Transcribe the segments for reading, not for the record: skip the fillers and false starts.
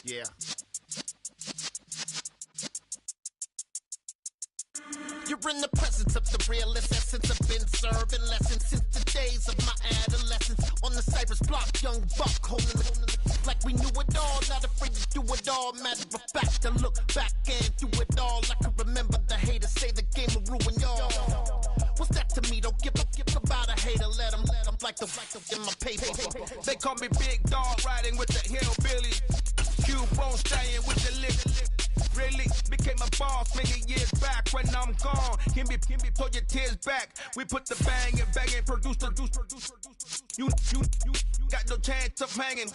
Yeah. You're in the presence of the realest essence. I've been serving lessons since the days of my adolescence. On the Cypress block, young buck holding it like we knew it all. Not afraid to do it all. Matter of fact, I look back and do it all. I can remember the haters say the game will ruin y'all. What's that to me? Don't give about a hater. Let them like the in my paper. They call me Big Dog, riding with the hillbillies. Q-bone staying with the lick. Really became a boss many years back. When I'm gone, can be pull your tears back. We put the bang and produce. You got no chance of hanging.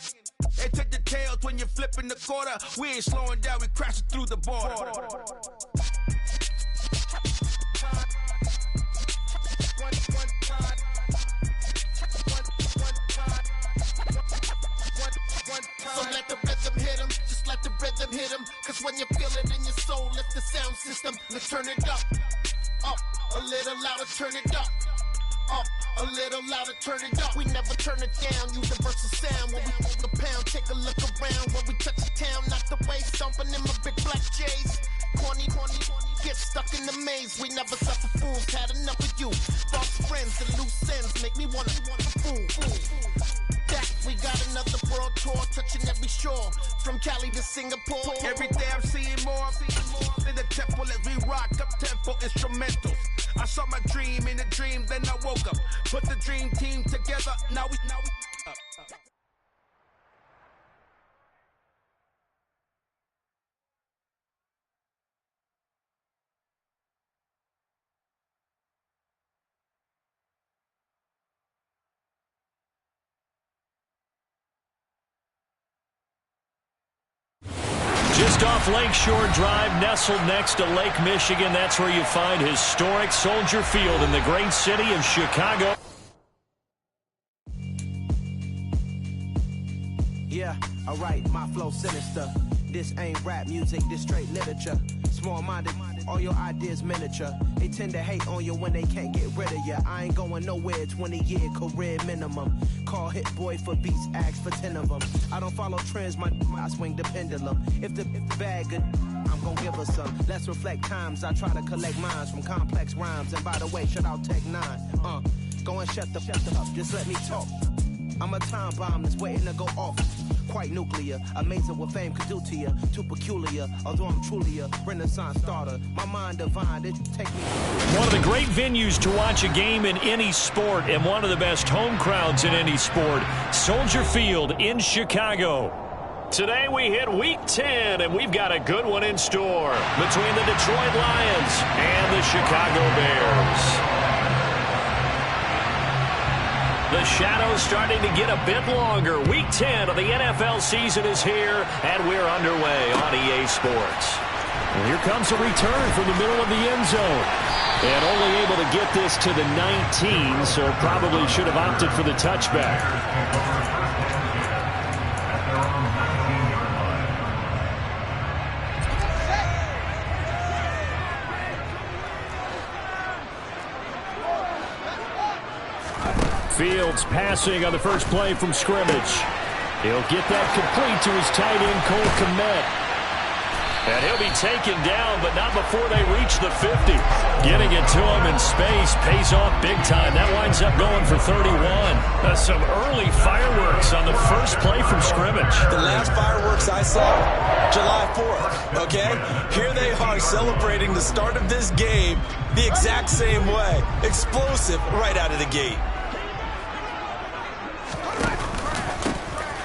They take the tails when you're flipping the quarter. We ain't slowing down, we crashing through the border. So let the rhythm hit him, just let the rhythm hit him. Cause when you feel it in your soul, lift the sound system. Let's turn it up, a little louder, turn it up, a little louder, turn it up. We never turn it down, universal sound. When we hold the pound, take a look around. When we touch the town, not the way, stomping in my big black J's. Corny, get stuck in the maze. We never suffer fools, had enough of you. False friends and loose ends make me wanna fool. We got another world tour, touching every shore, from Cali to Singapore. Every day I'm seeing more in the temple as we rock up tempo instrumentals. I saw my dream in a dream, then I woke up. Put the dream team together, now we up. Just off Lakeshore Drive, nestled next to Lake Michigan. That's where you find historic Soldier Field in the great city of Chicago. Yeah, alright, my flow sinister. This ain't rap music, this straight literature. Small-minded, all your ideas miniature. They tend to hate on you when they can't get rid of you. I ain't going nowhere, 20-year career minimum. Call Hit Boy for beats, ask for 10 of them. I don't follow trends, I swing the pendulum. If the bag good, I'm gonna give her some. Let's reflect times, I try to collect minds from complex rhymes. And by the way, shout out Tech 9. Go and shut the up, just let me talk. I'm a time bomb that's waiting to go off. Quite nuclear, amazing what fame could do to you. Too peculiar, although I'm truly a renaissance starter. My mind divine, it take me. One of the great venues to watch a game in any sport, and one of the best home crowds in any sport, Soldier Field in Chicago. Today we hit Week 10, and we've got a good one in store between the Detroit Lions and the Chicago Bears. The shadow's starting to get a bit longer. Week 10 of the NFL season is here, and we're underway on EA Sports. And here comes a return from the middle of the end zone. And only able to get this to the 19, so probably should have opted for the touchback. Fields passing on the first play from scrimmage. He'll get that complete to his tight end, Cole Kmet. And he'll be taken down, but not before they reach the 50. Getting it to him in space pays off big time. That winds up going for 31. Some early fireworks on the first play from scrimmage. The last fireworks I saw, July 4th, okay? Here they are celebrating the start of this game the exact same way. Explosive right out of the gate.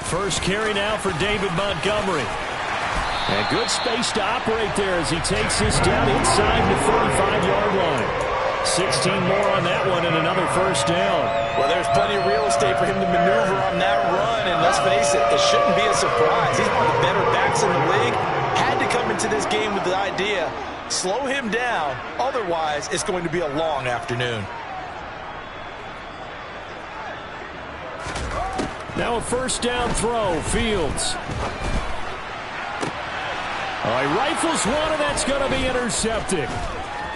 First carry now for David Montgomery. And good space to operate there as he takes this down inside the 35-yard line. 16 more on that one and another first down. Well, there's plenty of real estate for him to maneuver on that run. And let's face it shouldn't be a surprise. He's one of the better backs in the league. Had to come into this game with the idea, slow him down. Otherwise, it's going to be a long afternoon. Now a first down throw, Fields. He rifles one, and that's going to be intercepted.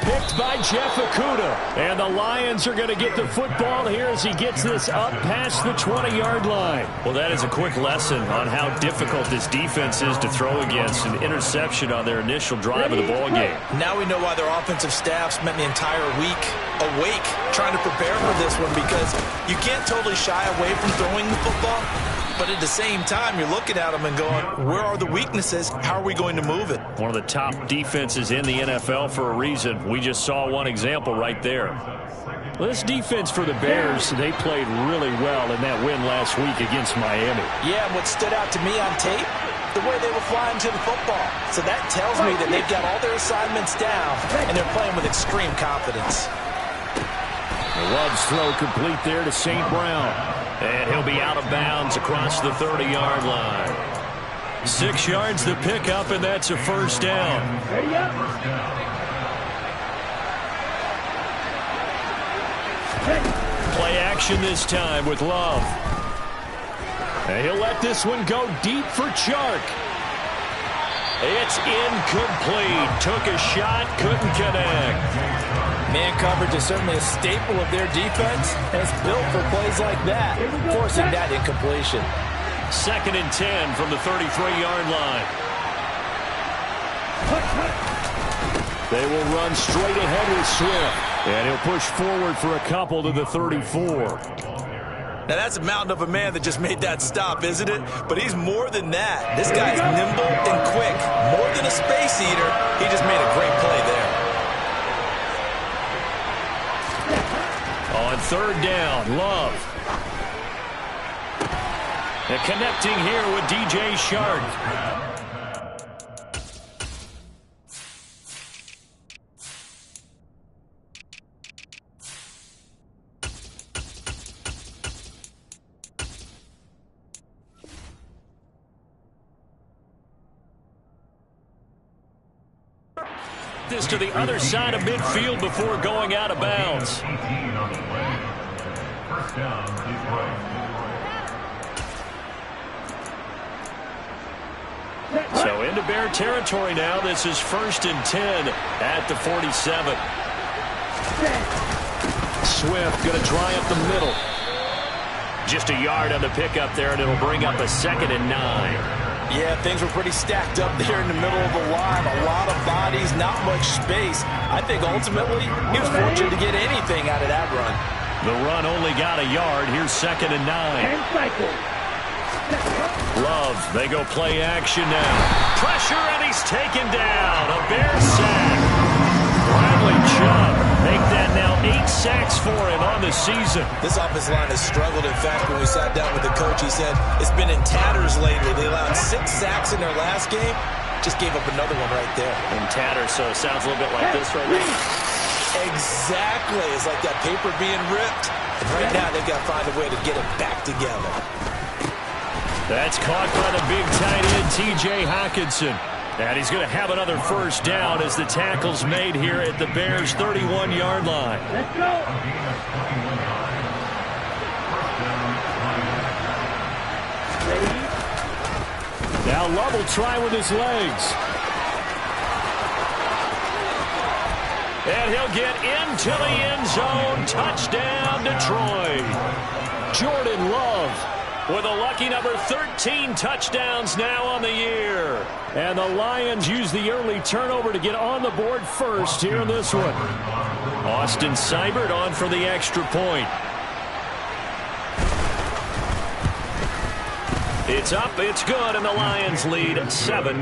picked by Jeff Okudah. And the Lions are going to get the football here as he gets this up past the 20-yard line. Well, that is a quick lesson on how difficult this defense is to throw against. An interception on their initial drive of the ball game. Now we know why their offensive staff spent the entire week awake trying to prepare for this one, because you can't totally shy away from throwing the football. But at the same time, you're looking at them and going, where are the weaknesses? How are we going to move it? One of the top defenses in the NFL for a reason. We just saw one example right there. Well, this defense for the Bears, they played really well in that win last week against Miami. Yeah, and what stood out to me on tape, the way they were flying to the football. So that tells me that they've got all their assignments down, and they're playing with extreme confidence. Love's throw complete there to St. Brown. And he'll be out of bounds across the 30-yard line. 6 yards to pick up, and that's a first down. Play action this time with Love. And he'll let this one go deep for Chark. It's incomplete. Took a shot, couldn't connect. Man coverage is certainly a staple of their defense, and it's built for plays like that, forcing that incompletion. 2nd and 10 from the 33-yard line. They will run straight ahead with Swift, and he'll push forward for a couple to the 34. Now that's a mountain of a man that just made that stop, isn't it? But he's more than that. This guy's nimble and quick. More than a space eater, he just made a great play there. On 3rd down, Love. And connecting here with DJ Chark. This to the other side of midfield before going out of bounds. So into Bear territory now. This is 1st and 10 at the 47. Swift going to try up the middle. Just a yard on the pickup there, and it'll bring up a 2nd and 9. Yeah, things were pretty stacked up there in the middle of the line. A lot of bodies, not much space. I think ultimately he was fortunate to get anything out of that run. The run only got a yard. Here's 2nd and 9. Love, they go play action now. Pressure, and he's taken down. A Bear sack. Bradley Chubb make that now 8 sacks for him on the season. This offensive line has struggled. In fact, when we sat down with the coach, he said it's been in tatters lately. They allowed 6 sacks in their last game. Just gave up another one right there. In tatters, so it sounds a little bit like this right now. Exactly. It's like that paper being ripped. And right now, they've got to find a way to get it back together. That's caught by the big tight end, T.J. Hockenson. And he's going to have another first down as the tackle's made here at the Bears' 31-yard line. Let's go. Now Love will try with his legs. And he'll get into the end zone. Touchdown, Detroit. Jordan Love with a lucky number 13 touchdowns now on the year. And the Lions use the early turnover to get on the board first here in this one. Austin Seibert on for the extra point. It's up, it's good, and the Lions lead 7-0.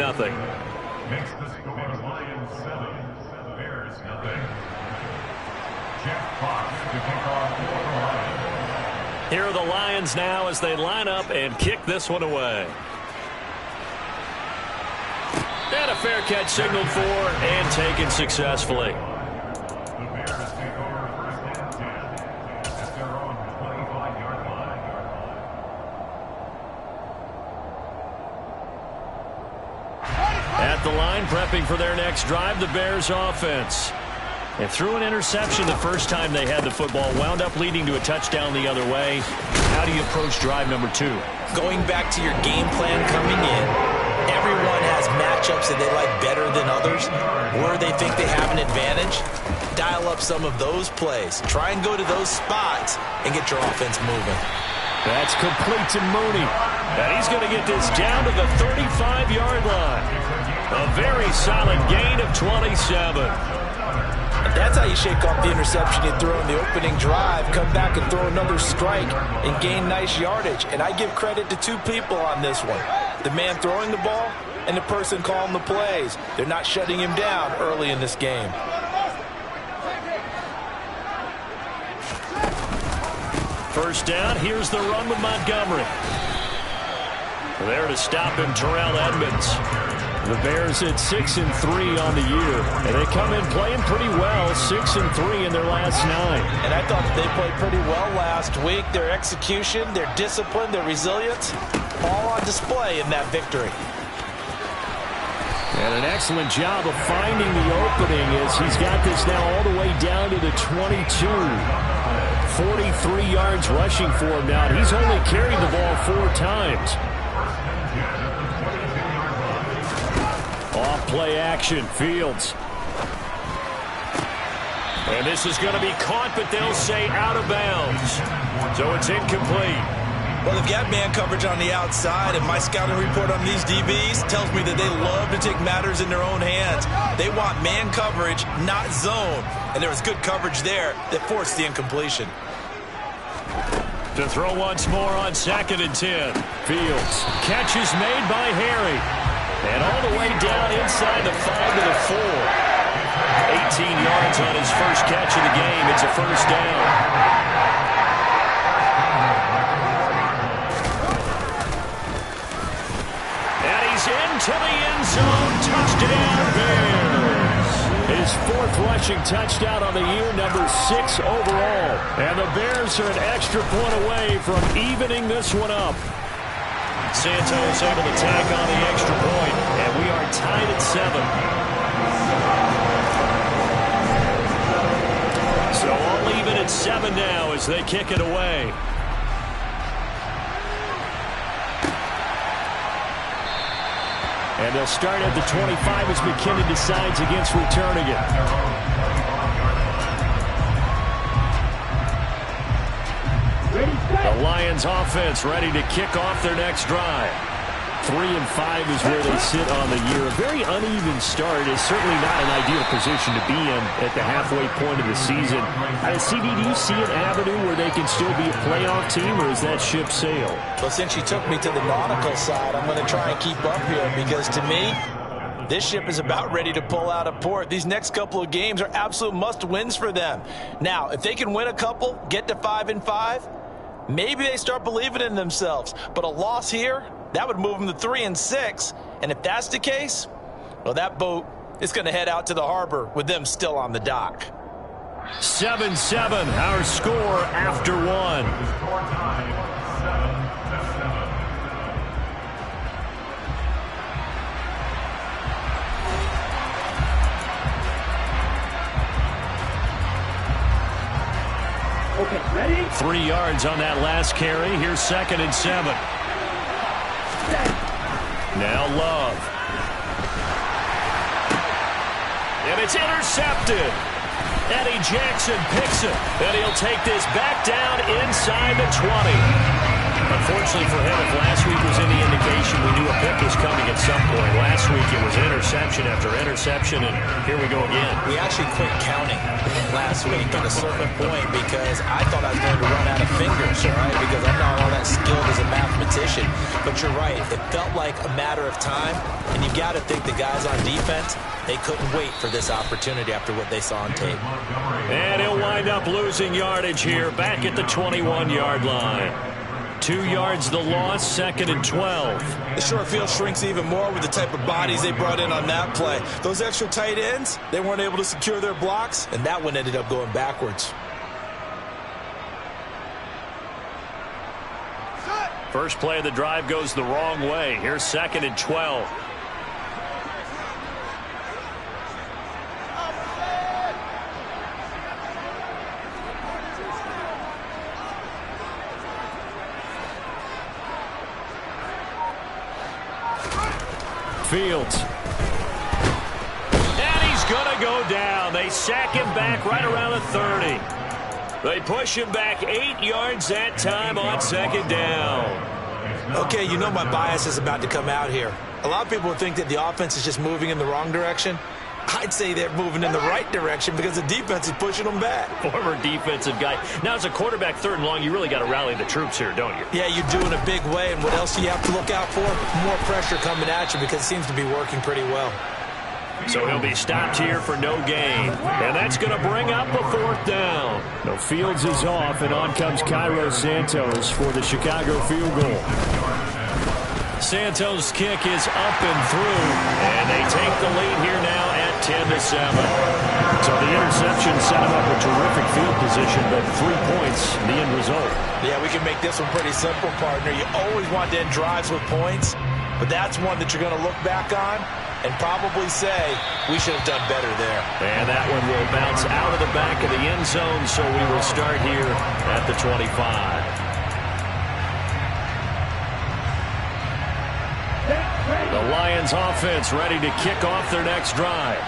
Makes the score Lions 7, Bears nothing. Jeff Fox to kick off for the Lions. Here are the Lions now as they line up and kick this one away. And a fair catch signaled for and taken successfully. The Bears take over 1st and 10 at their own 25-yard line. At the line, prepping for their next drive, the Bears offense. And threw an interception the first time they had the football, wound up leading to a touchdown the other way. How do you approach drive number 2? Going back to your game plan coming in, Everyone has matchups that they like better than others, where they think they have an advantage. Dial up some of those plays. Try and go to those spots and get your offense moving. That's complete to Mooney. And he's going to get this down to the 35-yard line. A very solid gain of 27. And that's how you shake off the interception you throw in the opening drive, come back and throw another strike and gain nice yardage. And I give credit to two people on this one. The man throwing the ball and the person calling the plays. They're not shutting him down early in this game. First down, here's the run with Montgomery. There to stop him, Terrell Edmonds. The Bears at 6-3 on the year, and they come in playing pretty well, 6-3 in their last 9. And I thought that they played pretty well last week. Their execution, their discipline, their resilience, all on display in that victory. And an excellent job of finding the opening as he's got this now all the way down to the 22. 43 yards rushing for him now. He's only carried the ball 4 times. Off play action, Fields. And this is going to be caught, but they'll say out of bounds. So it's incomplete. Well, they've got man coverage on the outside, and my scouting report on these DBs tells me that they love to take matters in their own hands. They want man coverage, not zone. And there was good coverage there that forced the incompletion. To throw once more on 2nd and 10. Fields. Catch is made by Harry. And all the way down inside the 5 to the 4. 18 yards on his first catch of the game. It's a first down. And he's into the end zone. Touchdown, Bears. His 4th rushing touchdown on the year, number 6 overall. And the Bears are an extra point away from evening this one up. Santos able to tack on the extra point, and we are tied at 7. So all even at 7 now as they kick it away. And they'll start at the 25 as McKinnon decides against returning it. The Lions offense ready to kick off their next drive. 3-5 is where they sit on the year. A very uneven start is certainly not an ideal position to be in at the halfway point of the season. CD, do you see an avenue where they can still be a playoff team, or is that ship sailed? Well, since you took me to the nautical side, I'm going to try and keep up here because to me, this ship is about ready to pull out of port. These next couple of games are absolute must-wins for them. Now, if they can win a couple, get to 5-5, maybe they start believing in themselves. But a loss here, that would move them to 3-6. And if that's the case, well, that boat is going to head out to the harbor with them still on the dock. 7-7, our score after 1. Okay, ready? 3 yards on that last carry. Here's 2nd and 7. Now Love. And it's intercepted. Eddie Jackson picks it. And he'll take this back down inside the 20. Unfortunately for him, if last week was any indication, we knew a pick was coming at some point. Last week it was interception after interception, and here we go again. We actually quit counting last week at a certain point because I thought I was going to run out of fingers, all right, because I'm not all that skilled as a mathematician. But you're right. It felt like a matter of time, and you've got to think the guys on defense, they couldn't wait for this opportunity after what they saw on tape. And he'll wind up losing yardage here, back at the 21-yard line. 2 yards the loss, 2nd and 12. The short field shrinks even more with the type of bodies they brought in on that play. Those extra tight ends, they weren't able to secure their blocks, and that one ended up going backwards. First play of the drive goes the wrong way. Here's 2nd and 12. Fields. And he's going to go down. They sack him back right around the 30. They push him back 8 yards that time on second down. Okay, you know my bias is about to come out here. A lot of people think that the offense is just moving in the wrong direction. I'd say they're moving in the right direction because the defense is pushing them back. Former defensive guy. Now, as a quarterback, 3rd and long, you really got to rally the troops here, don't you? Yeah, you do in a big way. And what else do you have to look out for? More pressure coming at you because it seems to be working pretty well. So he'll be stopped here for no gain. And that's going to bring up a 4th down. No, Fields is off, and on comes Cairo Santos for the Chicago field goal. Santos' kick is up and through, and they take the lead here now at 10-7. So the interception set him up with terrific field position, but 3 points, the end result. Yeah, we can make this one pretty simple, partner. You always want to end drives with points, but that's one that you're going to look back on and probably say, we should have done better there. And that one will bounce out of the back of the end zone, so we will start here at the 25. The Lions offense ready to kick off their next drive.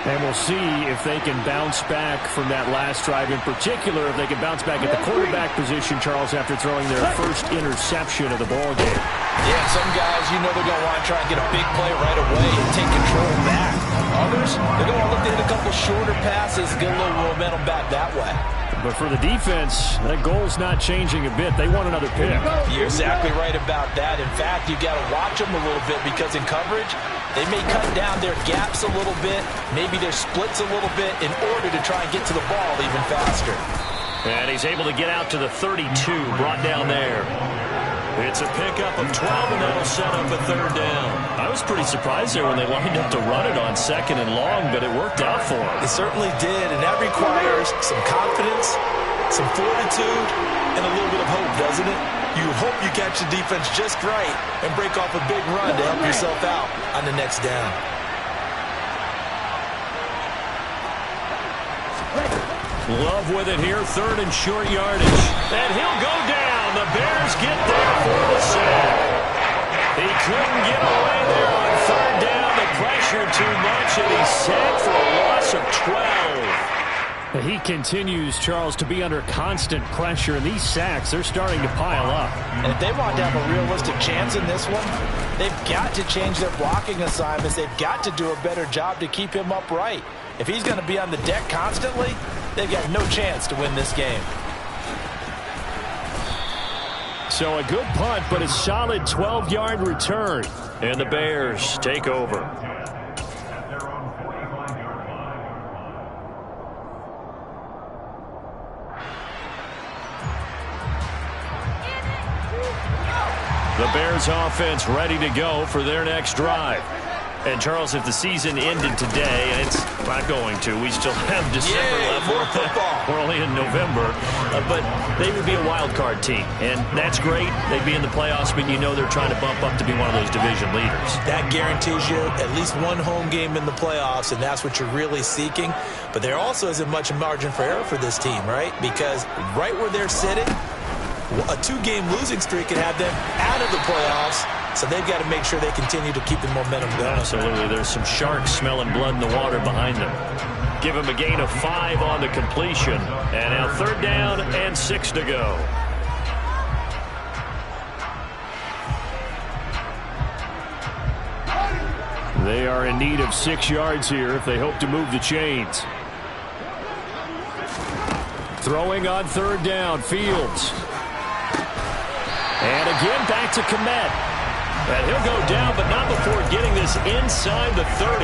And we'll see if they can bounce back from that last drive. In particular, if they can bounce back at the quarterback position, Charles, after throwing their first interception of the ball game. Yeah, some guys, you know they're going to want to try and get a big play right away and take control back. Others, they're going to look to hit a couple shorter passes and get a little momentum back that way. But for the defense, that goal's not changing a bit. They want another pick. You're exactly right about that. In fact, you've got to watch them a little bit because in coverage, they may cut down their gaps a little bit, maybe their splits a little bit in order to try and get to the ball even faster. And he's able to get out to the 32, brought down there. It's a pickup of 12, and that'll set up a 3rd down. I was pretty surprised there when they lined up to run it on 2nd and long, but it worked out for them. It certainly did, and that requires some confidence, some fortitude, and a little bit of hope, doesn't it? You hope you catch the defense just right and break off a big run to help yourself out on the next down. Love with it here, 3rd and short yardage. And he'll go down. The Bears get there for the sack. He couldn't get away there on 3rd down. The pressure too much, and he's sacked for a loss of 12. He continues, Charles, to be under constant pressure, and these sacks, they're starting to pile up. And if they want to have a realistic chance in this one, they've got to change their blocking assignments. They've got to do a better job to keep him upright. If he's going to be on the deck constantly, they've got no chance to win this game. So a good punt, but a solid 12-yard return. And the Bears take over. The Bears offense ready to go for their next drive. And, Charles, if the season ended today, and it's not going to, we still have December left. More football. We're only in November. But they would be a wild card team, and that's great. They'd be in the playoffs, but you know they're trying to bump up to be one of those division leaders. That guarantees you at least one home game in the playoffs, and that's what you're really seeking. But there also isn't much margin for error for this team, right? Because right where they're sitting, a 2-game losing streak could have them out of the playoffs. So they've got to make sure they continue to keep the momentum going. Absolutely. There's some sharks smelling blood in the water behind them. Give him a gain of 5 on the completion. And now 3rd down and 6 to go. They are in need of 6 yards here if they hope to move the chains. Throwing on 3rd down, Fields. And again back to Komet. And he'll go down, but not before getting this inside the 30.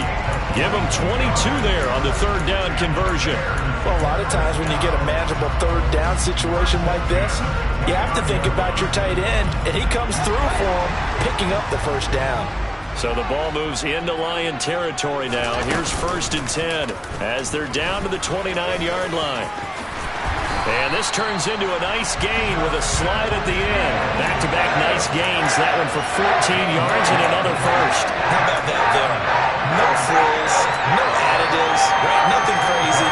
Give him 22 there on the 3rd down conversion. Well, a lot of times when you get a manageable 3rd down situation like this, you have to think about your tight end, and he comes through for him, picking up the 1st down. So the ball moves into Lion territory now. Here's 1st and 10 as they're down to the 29-yard line. And this turns into a nice gain with a slide at the end. Back-to-back nice gains. That one for 14 yards and another 1st. How about that, though? No frills, no additives, right? Nothing crazy.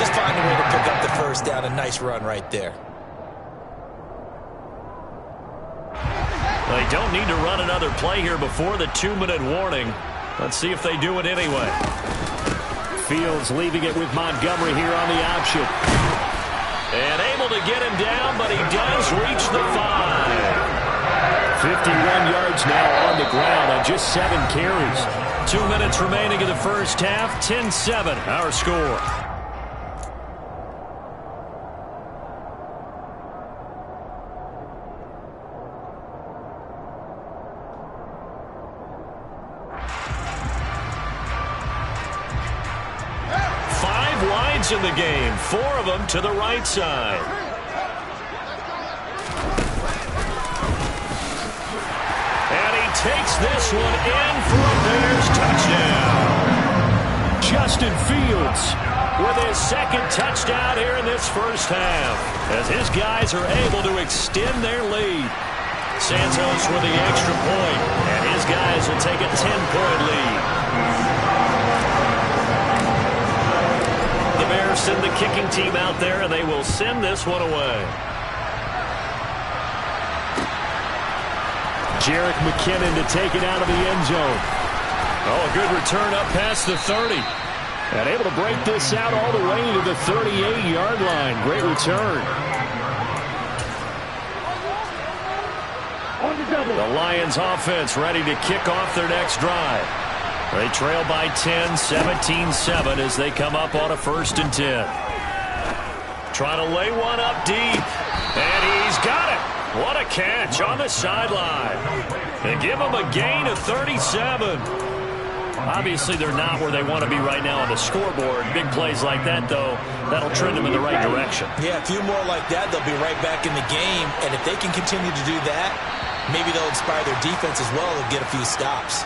Just find a way to pick up the 1st down. A nice run right there. They don't need to run another play here before the 2-minute warning. Let's see if they do it anyway. Fields leaving it with Montgomery here on the option. And able to get him down, but he does reach the 5. 51 yards now on the ground on just 7 carries. 2 minutes remaining in the first half. 10-7 our score. In the game, 4 of them to the right side. And he takes this one in for a Bears touchdown. Justin Fields with his second touchdown here in this first half, as his guys are able to extend their lead. Santos with the extra point, and his guys will take a 10-point lead. The Bears send the kicking team out there, and they will send this one away. Jerick McKinnon to take it out of the end zone. Oh, a good return up past the 30. And able to break this out all the way to the 38-yard line. Great return. The Lions offense ready to kick off their next drive. They trail by 10, 17-7 as they come up on a 1st and 10. Trying to lay one up deep. And he's got it. What a catch on the sideline. They give him a gain of 37. Obviously, they're not where they want to be right now on the scoreboard. Big plays like that, though, that'll trend them in the right direction. Yeah, a few more like that, they'll be right back in the game. And if they can continue to do that, maybe they'll inspire their defense as well and get a few stops.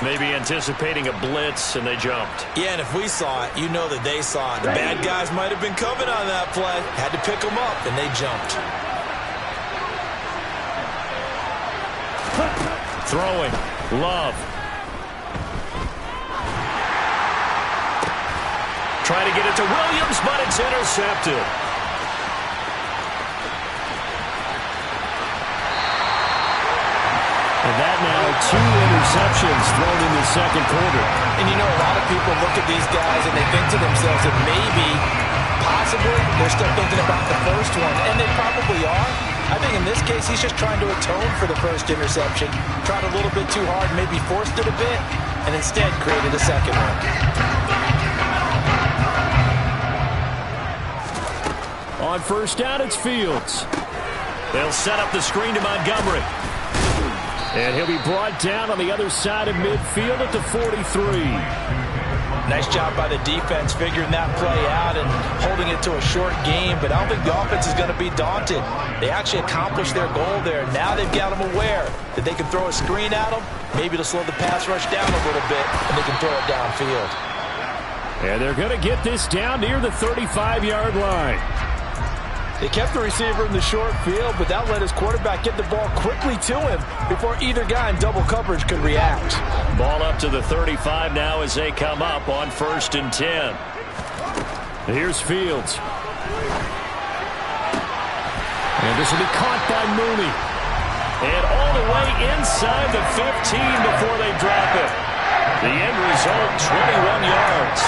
Maybe anticipating a blitz, and they jumped. Yeah, and if we saw it, you know that they saw it. The bad guys might have been coming on that play. Had to pick them up, and they jumped. Throwing. Love. Trying to get it to Williams, but it's intercepted. And that now 2 interceptions thrown in the second quarter. And you know, a lot of people look at these guys and they think to themselves that maybe, possibly, they're still thinking about the first one. And they probably are. I think in this case, he's just trying to atone for the first interception. Tried a little bit too hard, maybe forced it a bit, and instead created a second one. On 1st down, it's Fields. They'll set up the screen to Montgomery. And he'll be brought down on the other side of midfield at the 43. Nice job by the defense figuring that play out and holding it to a short game, but I don't think the offense is going to be daunted. They actually accomplished their goal there. Now they've got them aware that they can throw a screen at them, maybe to slow the pass rush down a little bit, and they can throw it downfield. And they're going to get this down near the 35-yard line. They kept the receiver in the short field, but that let his quarterback get the ball quickly to him before either guy in double coverage could react. Ball up to the 35 now as they come up on 1st and 10. Here's Fields. And this will be caught by Mooney. And all the way inside the 15 before they drop it. The end result, 21 yards.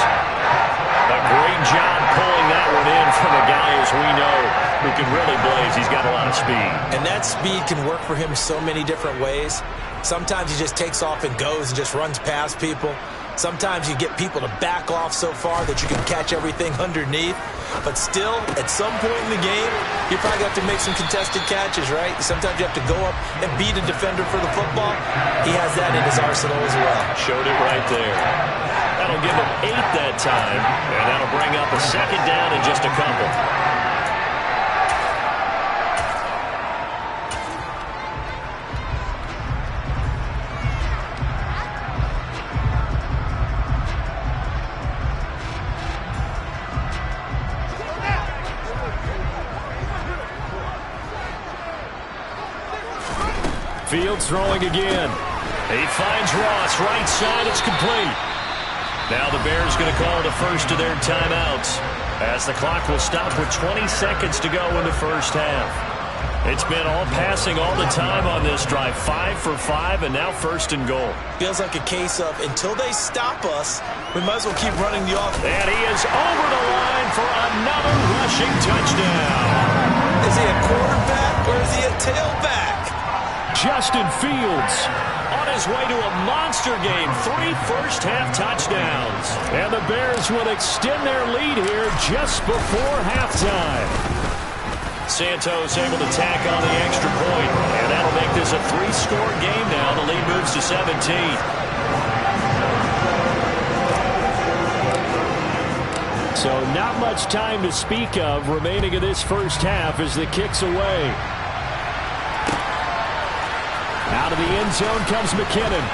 A great job pulling that one in from a guy, as we know, who can really blaze. He's got a lot of speed. And that speed can work for him so many different ways. Sometimes he just takes off and goes and just runs past people. Sometimes you get people to back off so far that you can catch everything underneath. But still, at some point in the game, you probably have to make some contested catches, right? Sometimes you have to go up and beat a defender for the football. He has that in his arsenal as well. Showed it right there. That'll give him 8 that time, and that'll bring up a 2nd down in just a couple. Fields throwing again. He finds Ross, right side, it's complete. Now the Bears going to call the first of their timeouts as the clock will stop with 20 seconds to go in the first half. It's been all passing all the time on this drive. 5 for 5, and now 1st and goal. Feels like a case of until they stop us, we might as well keep running the offense. And he is over the line for another rushing touchdown. Is he a quarterback or is he a tailback? Justin Fields on his way to a monster game. 3 first-half touchdowns. And the Bears will extend their lead here just before halftime. Santos able to tack on the extra point, and that'll make this a 3-score game now. The lead moves to 17. So not much time to speak of remaining in this first half as the kick's away. Out of the end zone comes McKinnon.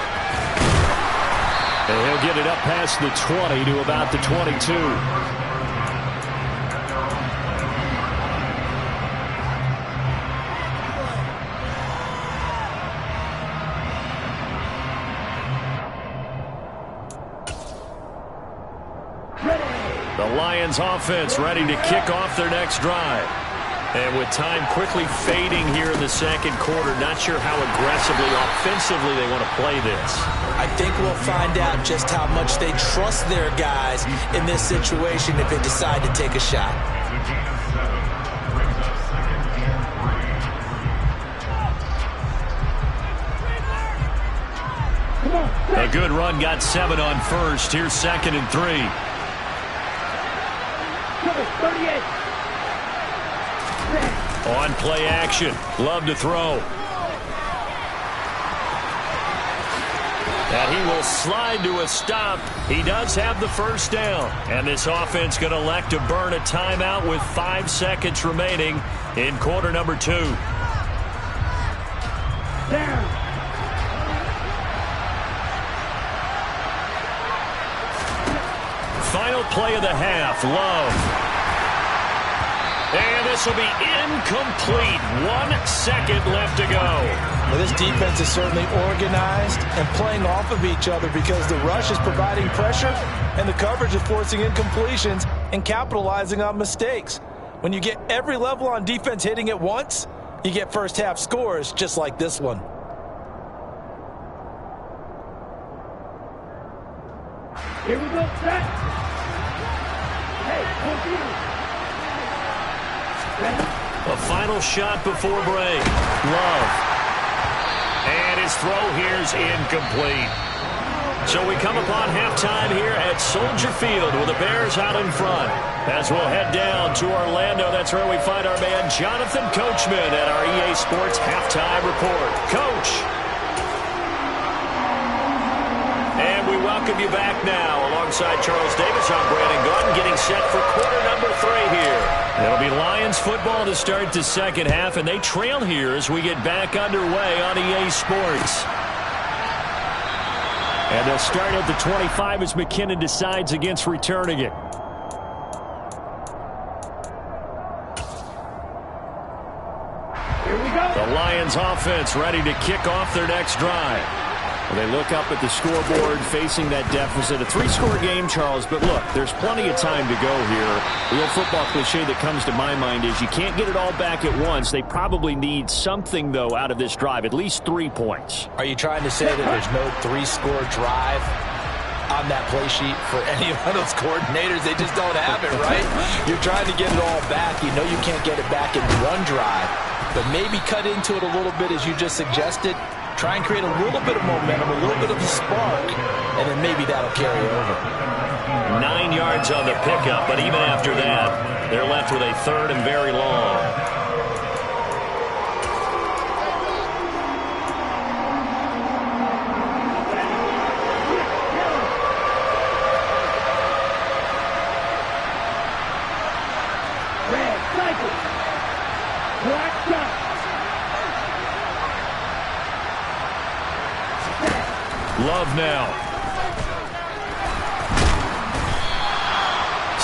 And he'll get it up past the 20 to about the 22. The Lions offense ready to kick off their next drive. And with time quickly fading here in the second quarter, not sure how aggressively, offensively they want to play this. I think we'll find out just how much they trust their guys in this situation if they decide to take a shot. A good run got 7 on first. Here's 2nd and 3. 38. On play action. Love to throw. And he will slide to a stop. He does have the first down. And this offense going to elect to burn a timeout with 5 seconds remaining in quarter number 2. Down. Final play of the half. Love. And this will be incomplete. 1 second left to go. Well, this defense is certainly organized and playing off of each other because the rush is providing pressure and the coverage is forcing incompletions and capitalizing on mistakes. When you get every level on defense hitting at once, you get first half scores just like this one. Here we go, set. Hey, continue. A final shot before break. Love. And his throw here's incomplete. So we come upon halftime here at Soldier Field with the Bears out in front. As we'll head down to Orlando, that's where we find our man Jonathan Coachman at our EA Sports Halftime Report. Coach. And we welcome you back now. Alongside Charles Davis, I'm Brandon Gordon, getting set for quarter number 3 here. It'll be Lions football to start the second half, and they trail here as we get back underway on EA Sports. And they'll start at the 25 as McKinnon decides against returning it. Here we go. The Lions offense ready to kick off their next drive. Well, they look up at the scoreboard facing that deficit. A 3-score game, Charles, but look, there's plenty of time to go here. The old football cliche that comes to my mind is you can't get it all back at once. They probably need something, though, out of this drive, at least 3 points. Are you trying to say that there's no 3-score drive on that play sheet for any of those coordinators? They just don't have it, right? You're trying to get it all back. You know you can't get it back in one drive, but maybe cut into it a little bit as you just suggested. Try and create a little bit of momentum, a little bit of a spark, and then maybe that'll carry over. 9 yards on the pickup, but even after that, they're left with a 3rd and very long. Red, cycle. Black, dot. Love now.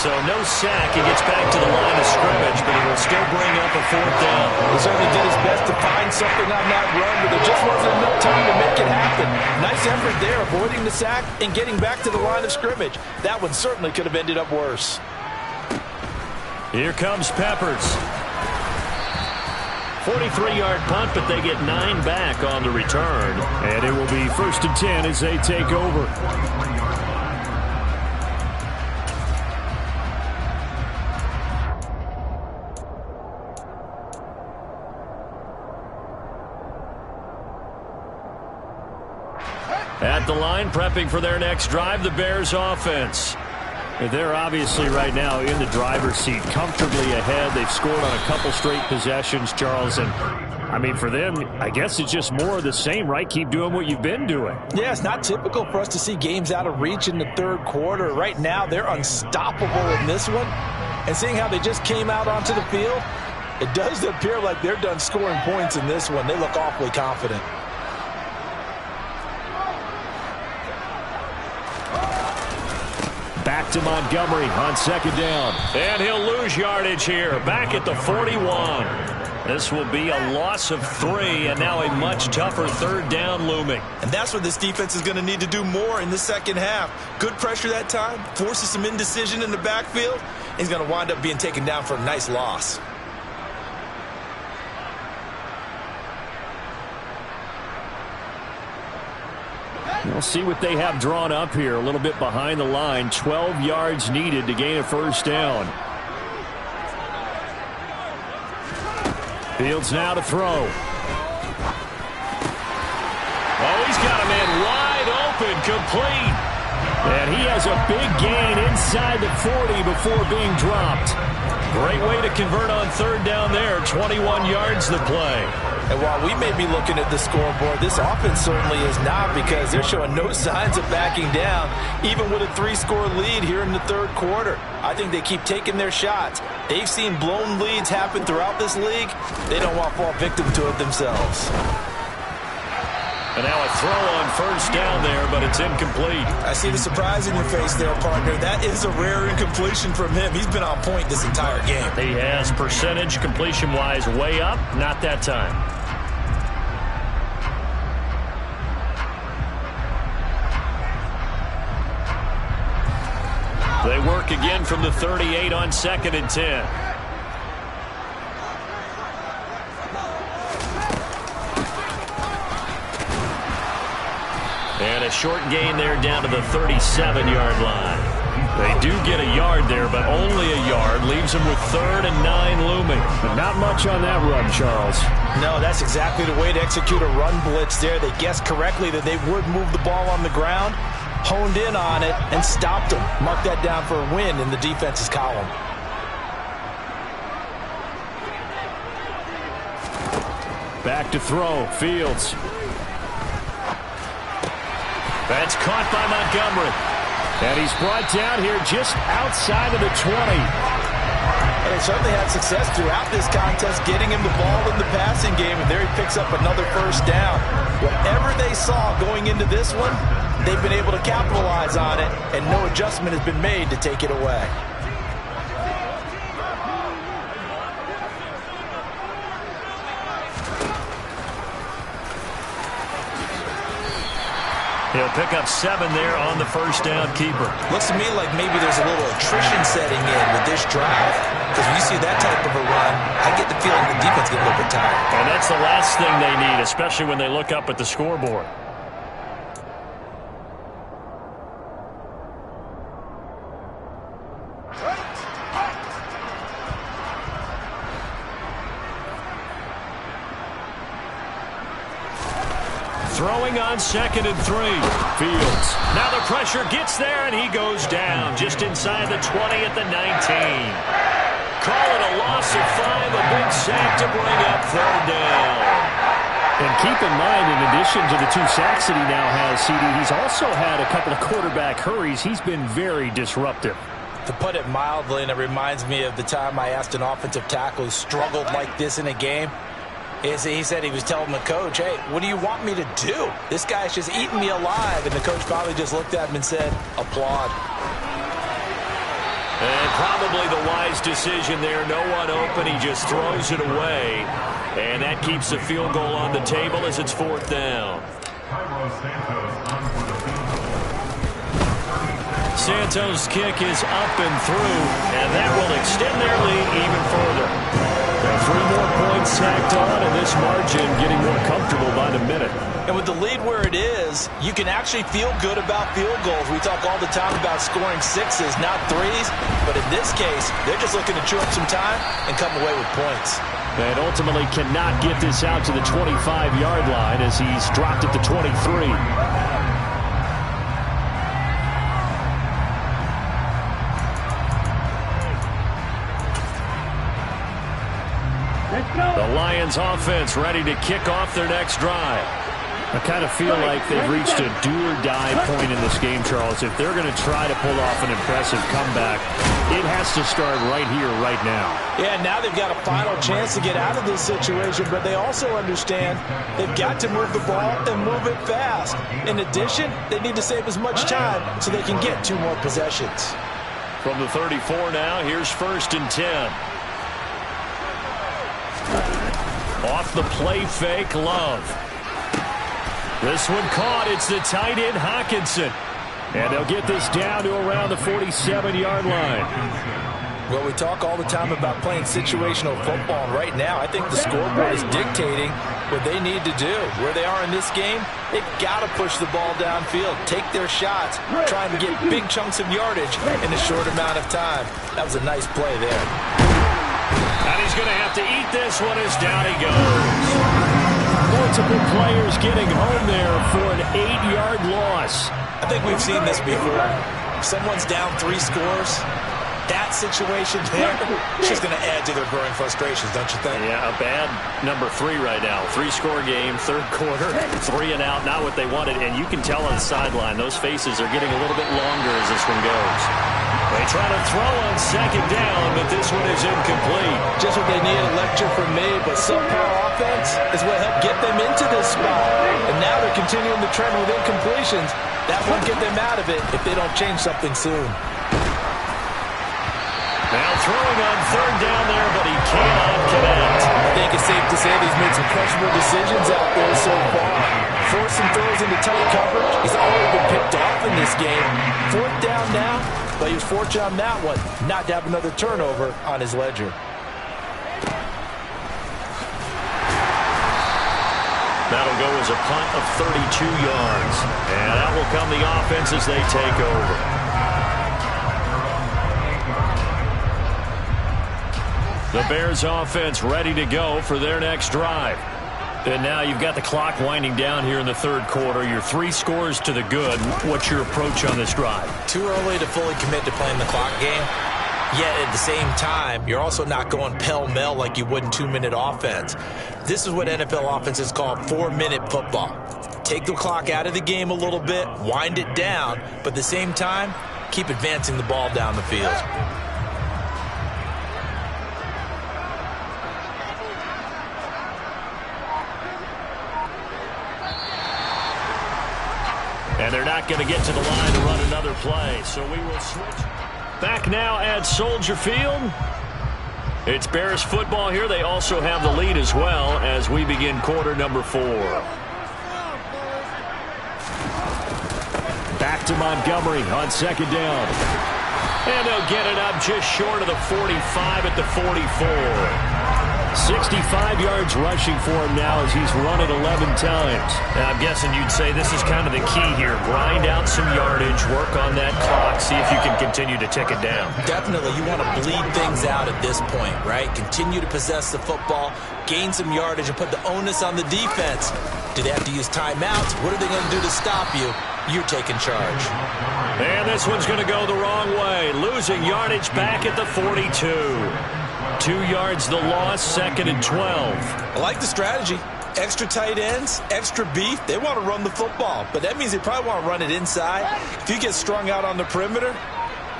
So no sack. He gets back to the line of scrimmage, but he will still bring up a 4th down. He certainly did his best to find something on that run, but there just wasn't enough time to make it happen. Nice effort there, avoiding the sack and getting back to the line of scrimmage. That one certainly could have ended up worse. Here comes Peppers. 43-yard punt, but they get 9 back on the return. And it will be 1st and 10 as they take over. At the line, prepping for their next drive, the Bears offense. They're obviously right now in the driver's seat, comfortably ahead. They've scored on a couple straight possessions, Charles. And, I mean, for them, I guess it's just more of the same, right? Keep doing what you've been doing. Yeah, it's not typical for us to see games out of reach in the third quarter. Right now, they're unstoppable in this one. And seeing how they just came out onto the field, it does appear like they're done scoring points in this one. They look awfully confident. Back to Montgomery on 2nd down. And he'll lose yardage here. Back at the 41. This will be a loss of 3, and now a much tougher 3rd down looming. And that's what this defense is going to need to do more in the second half. Good pressure that time, forces some indecision in the backfield. He's going to wind up being taken down for a nice loss. We'll see what they have drawn up here. A little bit behind the line. 12 yards needed to gain a 1st down. Fields now to throw. Oh, he's got him in wide open, complete. And he has a big gain inside the 40 before being dropped. Great way to convert on 3rd down there. 21 yards to play. And while we may be looking at the scoreboard, this offense certainly is not, because they're showing no signs of backing down, even with a 3-score lead here in the 3rd quarter. I think they keep taking their shots. They've seen blown leads happen throughout this league. They don't want to fall victim to it themselves. And now a throw on 1st down there, but it's incomplete. I see the surprise in your face there, partner. That is a rare incompletion from him. He's been on point this entire game. He has percentage completion-wise way up, not that time. They work again from the 38 on 2nd and 10. And a short gain there down to the 37-yard line. They do get a yard there, but only a yard. Leaves them with 3rd and 9 looming. But not much on that run, Charles. No, that's exactly the way to execute a run blitz there. They guessed correctly that they would move the ball on the ground, honed in on it, and stopped them. Mark that down for a win in the defense's column. Back to throw. Fields. That's caught by Montgomery. And he's brought down here just outside of the 20. And they certainly had success throughout this contest, getting him the ball in the passing game, and there he picks up another 1st down. Whatever they saw going into this one, they've been able to capitalize on it, and no adjustment has been made to take it away. He'll pick up 7 there on the 1st down keeper. Looks to me like maybe there's a little attrition setting in with this drive, because when you see that type of a run, I get the feeling the defense gets a little bit tired. And that's the last thing they need, especially when they look up at the scoreboard. Throwing on 2nd and 3. Fields. Now the pressure gets there, and he goes down just inside the 20 at the 19. Call it a loss of 5, a big sack to bring up 3rd down. And keep in mind, in addition to the 2 sacks that he now has, CD, he's also had a couple of quarterback hurries. He's been very disruptive. To put it mildly, and it reminds me of the time I asked an offensive tackle who struggled like this in a game. He said he was telling the coach, hey, what do you want me to do? This guy's just eating me alive. And the coach probably just looked at him and said, applaud. And probably the wise decision there. No one open. He just throws it away. And that keeps the field goal on the table as it's 4th down. Santos' kick is up and through, and that will extend their lead even further. 3 more points tacked on, and this margin getting more comfortable by the minute. And with the lead where it is, you can actually feel good about field goals. We talk all the time about scoring 6s, not 3s. But in this case, they're just looking to chew up some time and come away with points. And ultimately cannot get this out to the 25-yard line as he's dropped it to 23. The Lions offense ready to kick off their next drive. I kind of feel like they've reached a do-or-die point in this game, Charles. If they're going to try to pull off an impressive comeback, it has to start right here, right now. Yeah, now they've got a final chance to get out of this situation, but they also understand they've got to move the ball and move it fast. In addition, they need to save as much time so they can get 2 more possessions. From the 34 now, here's 1st and 10. Off the play fake, Love. This one caught. It's the tight end, Hockenson. And they'll get this down to around the 47-yard line. Well, we talk all the time about playing situational football, and right now I think the scoreboard is dictating what they need to do. Where they are in this game, they've got to push the ball downfield, take their shots, trying to get big chunks of yardage in a short amount of time. That was a nice play there. And he's going to have to eat this one as down he goes. Multiple players getting home there for an 8-yard loss. I think we've seen this before. If someone's down 3 scores, that situation there, it's just going to add to their growing frustrations, don't you think? Yeah, a bad number 3 right now. 3-score game, 3rd quarter, 3 and out, not what they wanted. And you can tell on the sideline, those faces are getting a little bit longer as this one goes. They try to throw on 2nd down, but this one is incomplete. Just what they need, a lecture from me, but subpar offense is what helped get them into this spot. And now they're continuing the trend with incompletions. That won't get them out of it if they don't change something soon. Now throwing on 3rd down there, but he cannot connect. I think it's safe to say that he's made some questionable decisions out there so far. Forced some throws into tight coverage. He's already been picked off in this game. 4th down now, but he was fortunate on that one not to have another turnover on his ledger. That'll go as a punt of 32 yards. And that will come the offense as they take over. The Bears offense ready to go for their next drive. And now you've got the clock winding down here in the 3rd quarter. You're 3 scores to the good. What's your approach on this drive? Too early to fully commit to playing the clock game. Yet at the same time, you're also not going pell-mell like you would in 2-minute offense. This is what NFL offenses call 4-minute football. Take the clock out of the game a little bit, wind it down, but at the same time, keep advancing the ball down the field. And they're not going to get to the line to run another play, so we will switch. Back now at Soldier Field. It's Bears football here. They also have the lead as well as we begin quarter number 4. Back to Montgomery on 2nd down. And they'll get it up just short of the 45 at the 44. 65 yards rushing for him now as he's run it 11 times. Now, I'm guessing you'd say this is kind of the key here. Grind out some yardage, work on that clock, see if you can continue to tick it down. Definitely, you want to bleed things out at this point, right? Continue to possess the football, gain some yardage, and put the onus on the defense. Do they have to use timeouts? What are they going to do to stop you? You're taking charge. And this one's going to go the wrong way. Losing yardage back at the 42. 2 yards the loss, 2nd and 12. I like the strategy. Extra tight ends, extra beef. They want to run the football, but that means they probably want to run it inside. If you get strung out on the perimeter,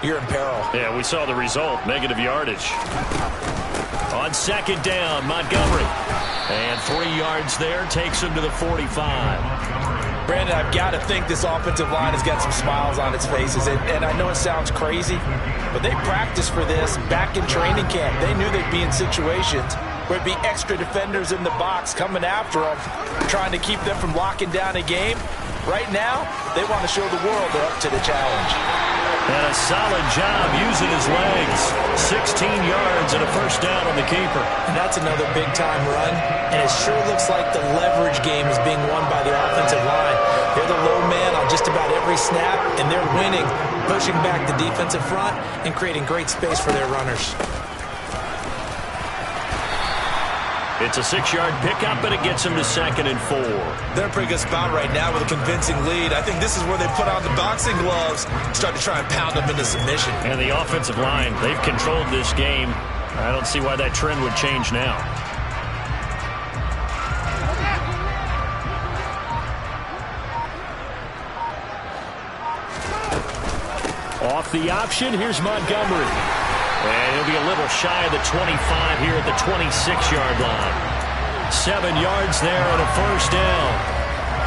you're in peril. Yeah, we saw the result, negative yardage. On 2nd down, Montgomery. And 3 yards there, takes him to the 45. Brandon, I've got to think this offensive line has got some smiles on its faces. And I know it sounds crazy, but they practiced for this back in training camp. They knew they'd be in situations where it'd be extra defenders in the box coming after them, trying to keep them from locking down a game. Right now, they want to show the world they're up to the challenge. And a solid job using his legs. 16 yards and a first down on the keeper. And that's another big-time run. And it sure looks like the leverage game is being won by the offensive line. They're the low man on just about every snap, and they're winning, pushing back the defensive front and creating great space for their runners. It's a 6-yard pickup, and it gets him to 2nd and 4. They're in a pretty good spot right now with a convincing lead. I think this is where they put on the boxing gloves, start to try and pound them into submission. And the offensive line, they've controlled this game. I don't see why that trend would change now. Off the option, here's Montgomery. And he'll be a little shy of the 25 here at the 26-yard line. 7 yards there and a first down.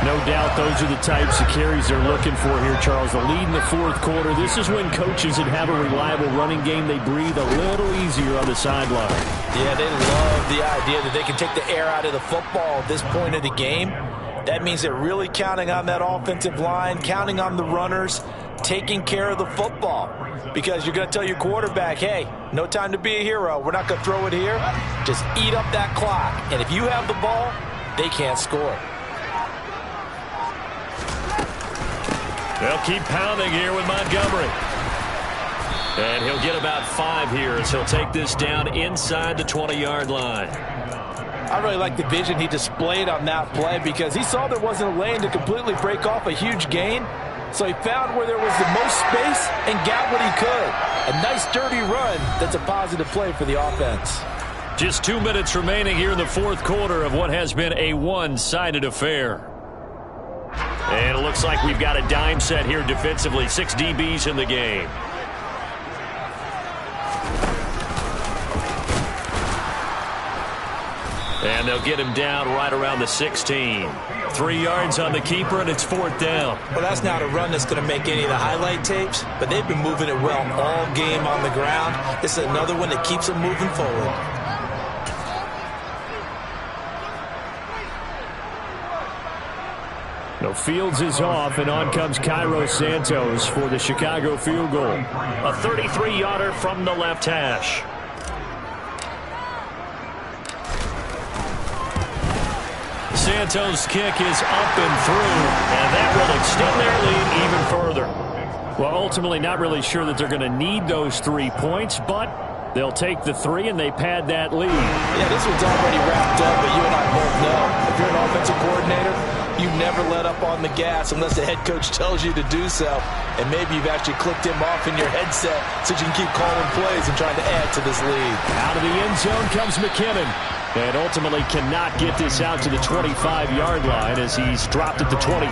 No doubt those are the types of carries they're looking for here, Charles. The lead in the fourth quarter. This is when coaches that have a reliable running game, they breathe a little easier on the sideline. Yeah, they love the idea that they can take the air out of the football at this point of the game. That means they're really counting on that offensive line, counting on the runners, taking care of the football. Because you're going to tell your quarterback, hey, no time to be a hero. We're not going to throw it here. Just eat up that clock. And if you have the ball, they can't score. They'll keep pounding here with Montgomery. And he'll get about 5 here as he'll take this down inside the 20-yard line. I really like the vision he displayed on that play because he saw there wasn't a lane to completely break off a huge gain. So he found where there was the most space and got what he could. A nice dirty run that's a positive play for the offense. Just 2 minutes remaining here in the fourth quarter of what has been a one-sided affair. And it looks like we've got a dime set here defensively. 6 DBs in the game. And they'll get him down right around the 16. 3 yards on the keeper, and it's 4th down. Well, that's not a run that's going to make any of the highlight tapes, but they've been moving it well all game on the ground. This is another one that keeps them moving forward. No, Fields is off, and on comes Cairo Santos for the Chicago field goal. A 33-yarder from the left hash. Santos' kick is up and through, and that will extend their lead even further. Well, ultimately not really sure that they're going to need those 3 points, but they'll take the 3 and they pad that lead. Yeah, this one's already wrapped up, but you and I both know if you're an offensive coordinator, you never let up on the gas unless the head coach tells you to do so. And maybe you've actually clicked him off in your headset so you can keep calling plays and trying to add to this lead. Out of the end zone comes McKinnon. And ultimately cannot get this out to the 25-yard line as he's dropped at the 23.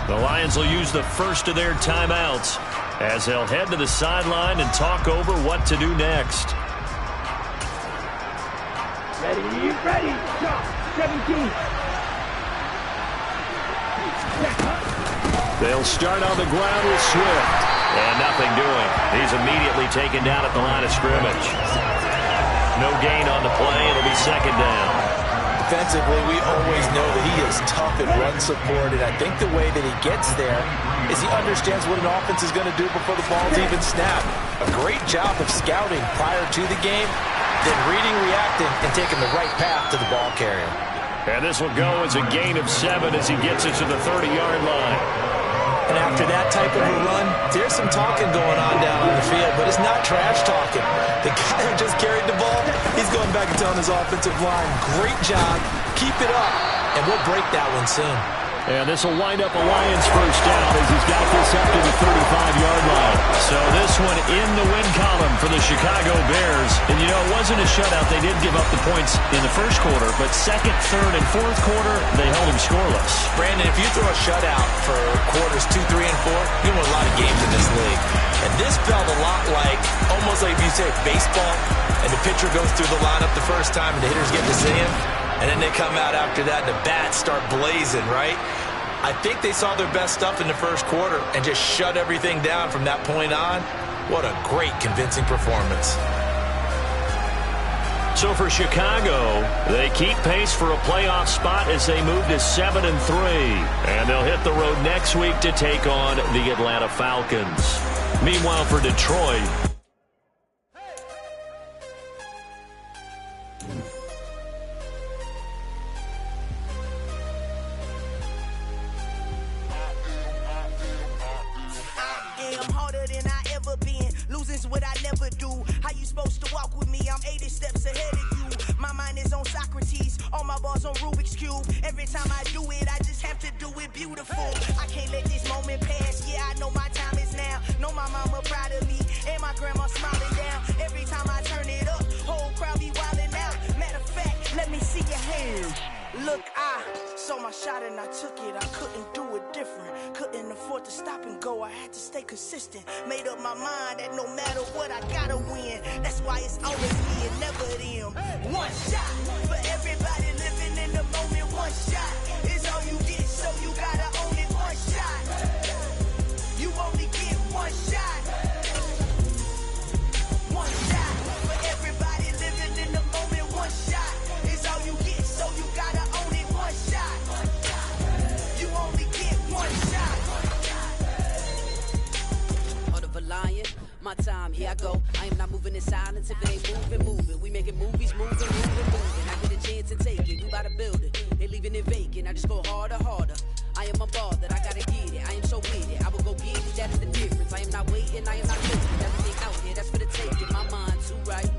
The Lions will use the first of their timeouts as they'll head to the sideline and talk over what to do next. Ready, shot, 17. They'll start on the ground with Swift. And nothing doing. He's immediately taken down at the line of scrimmage. No gain on the play. It'll be 2nd down. Defensively, we always know that he is tough at run support, and I think the way that he gets there is he understands what an offense is going to do before the ball's even snapped. A great job of scouting prior to the game, then reading, reacting, and taking the right path to the ball carrier. And this will go as a gain of 7 as he gets it to the 30-yard line. And after that type of a run, there's some talking going on down on the field, but it's not trash talking. The guy who just carried the ball, he's going back and telling his offensive line, great job, keep it up, and we'll break that one soon. And this will wind up a Lions first down as he's got this up to the 35-yard line. So this one in the win column for the Chicago Bears. And, you know, it wasn't a shutout. They did give up the points in the first quarter, but second, third, and fourth quarter, they held him scoreless. Brandon, if you throw a shutout for quarters 2, 3, and 4, you win a lot of games in this league. And this felt a lot like, almost like if you say baseball, and the pitcher goes through the lineup the first time, and the hitters get to see him. And then they come out after that, and the bats start blazing, right? I think they saw their best stuff in the first quarter and just shut everything down from that point on. What a great, convincing performance. So for Chicago, they keep pace for a playoff spot as they move to 7-3. And they'll hit the road next week to take on the Atlanta Falcons. Meanwhile, for Detroit, what I never do. How you supposed to walk with me? I'm 80 steps ahead of you. My mind is on Socrates, all my bars on Rubik's Cube. Every time I do it, I just have to do it beautiful. I can't let this moment pass. Yeah, I know my time is now. Know my mama proud of me, and my grandma smiling down. Every time I turn it up, whole crowd be wildin' out. Matter of fact, let me see your hands. Look, I saw my shot and I took it. I couldn't do it different. Couldn't afford to stop and go. I had to stay consistent. Made up my mind that no matter what, I gotta win. That's why it's always me and never them. One shot for everybody living in the moment. One shot is all you get, so you gotta own it. One shot. You only get one shot. One shot for everybody living in the moment. One shot is all you get, so you gotta own it. One shot. You only get one shot. Order of a lion, my time, here I go. I am not moving in silence. If it ain't moving. We making movies, moving. I get a chance to take it. We bout to build it. They leaving it vacant. I just go harder. I am a ball that I gotta get it. I am so with it. I will go get it. That is the difference. I am not waiting. I am not waiting. Everything out here, that's for the taking. My mind too right.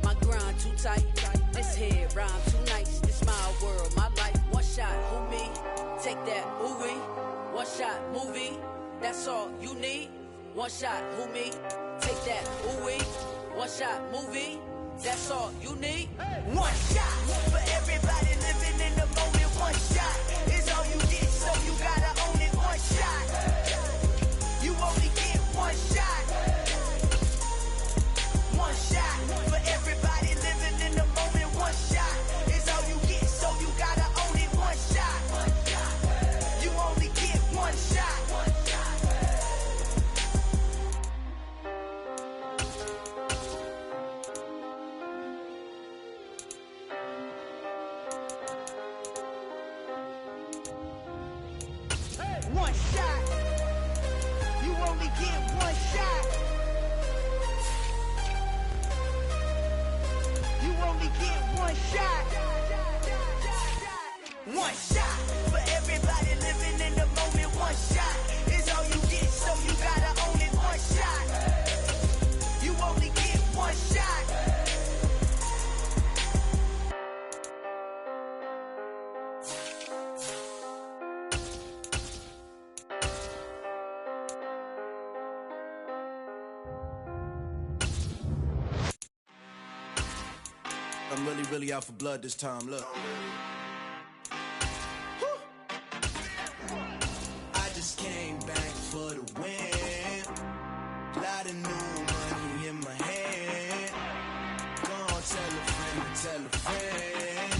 My grind too tight. This head rhyme too nice. This my world, my life. One shot, who me? Take that, ooh-wee. One shot, movie. That's all you need. One shot, who me? Take that, ooh-wee. One shot, movie. That's all you need. One shot for everybody living in the moment. One shot is all you get, so you gotta own it. One shot. You only get one shot. One shot for everybody living in the moment. One shot is all you get, so you gotta own it. One shot. You only get one shot. One shot. You only get one shot. You only get one shot. One shot for everybody living in the moment. One shot is all you get, so you gotta own it. One shot. You only get one shot. I'm really out for blood this time, look. I just came back for the win. Lot of new money in my hand. Gonna tell a friend.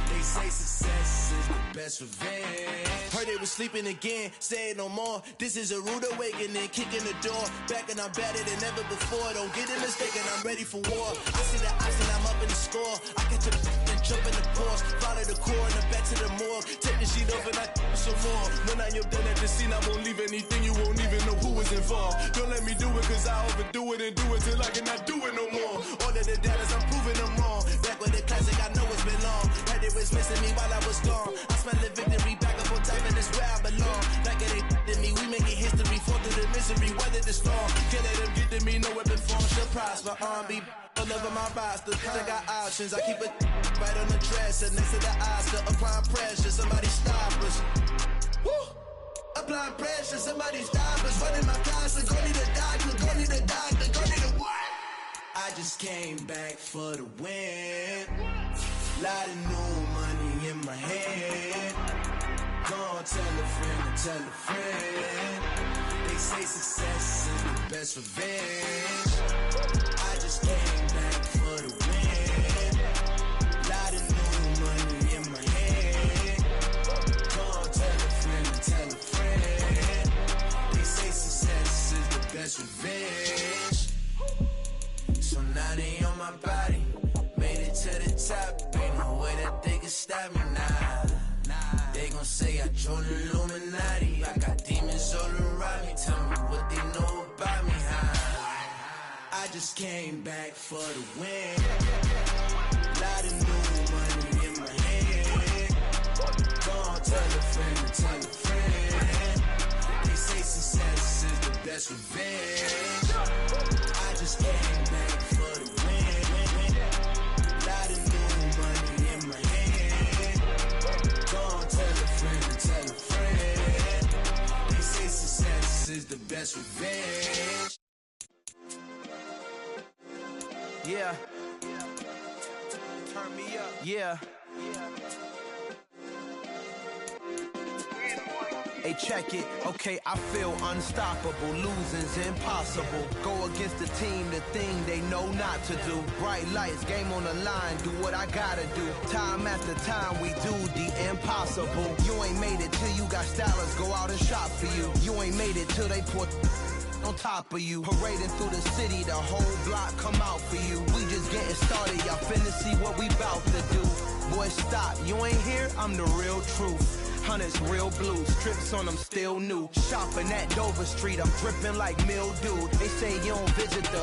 They say success is the best revenge. Heard they was sleeping again, say it no more. This is a rude awakening, kicking the door. Back and I'm better than ever before. Don't get it mistaken, I'm ready for war. I see the option, I'm up in the score. I catch a and jump in the course. Follow the core and the back to the morgue. Take the sheet off and I some more. When I am done at the scene, I won't leave anything. You won't even know who was involved. Don't let me do it, cause I overdo it and do it till I cannot do it no more. All of the datas, I'm proving them wrong. Back with the classic, I know it's been long. Heard it was missing me while I was gone. I smell the victory back up on top, and it's where I belong. Like it ain't to me, we making history. Fall through the misery, weather the storm. Can't let them get to me, no weapon form should prosper. R&B all over my roster, I got options. I keep it right on the dresser, next to the Oscar. Applying pressure, somebody stop us. Woo! Applying pressure, somebody stop us. Running my closet, go need a doctor, go need a doctor, go need a what? I just came back for the win. Lot of new money in my hand. Gonna tell a friend. They say success is the best revenge. I just came back for the win. Lot of new money in my hand. Gonna tell a friend. They say success is the best revenge. So now they on my body. Made it to the say I joined the Illuminati. I got demons all around me. Tell me what they know about me. I just came back for the win. Lot of new money in my hand. Go on, tell a friend to tell a friend. They say success is the best revenge. I just came back for the win. Lot of new money in my hand. Go on, tell a friend to tell a friend. They say success is the best revenge. Yeah. Turn me up. Yeah. Hey, check it. Okay, I feel unstoppable. Losing's impossible. Go against the team, the thing they know not to do. Bright lights, game on the line. Do what I gotta do. Time after time, we do the impossible. You ain't made it till you got stylers go out and shop for you. You ain't made it till they put on top of you. Parading through the city, the whole block come out for you. We just getting started, y'all finna see what we bout to do. Boy, stop, you ain't here, I'm the real truth. Hunters, real blues, strips on them still new. Shopping at Dover Street, I'm dripping like mildew. They say you don't visit the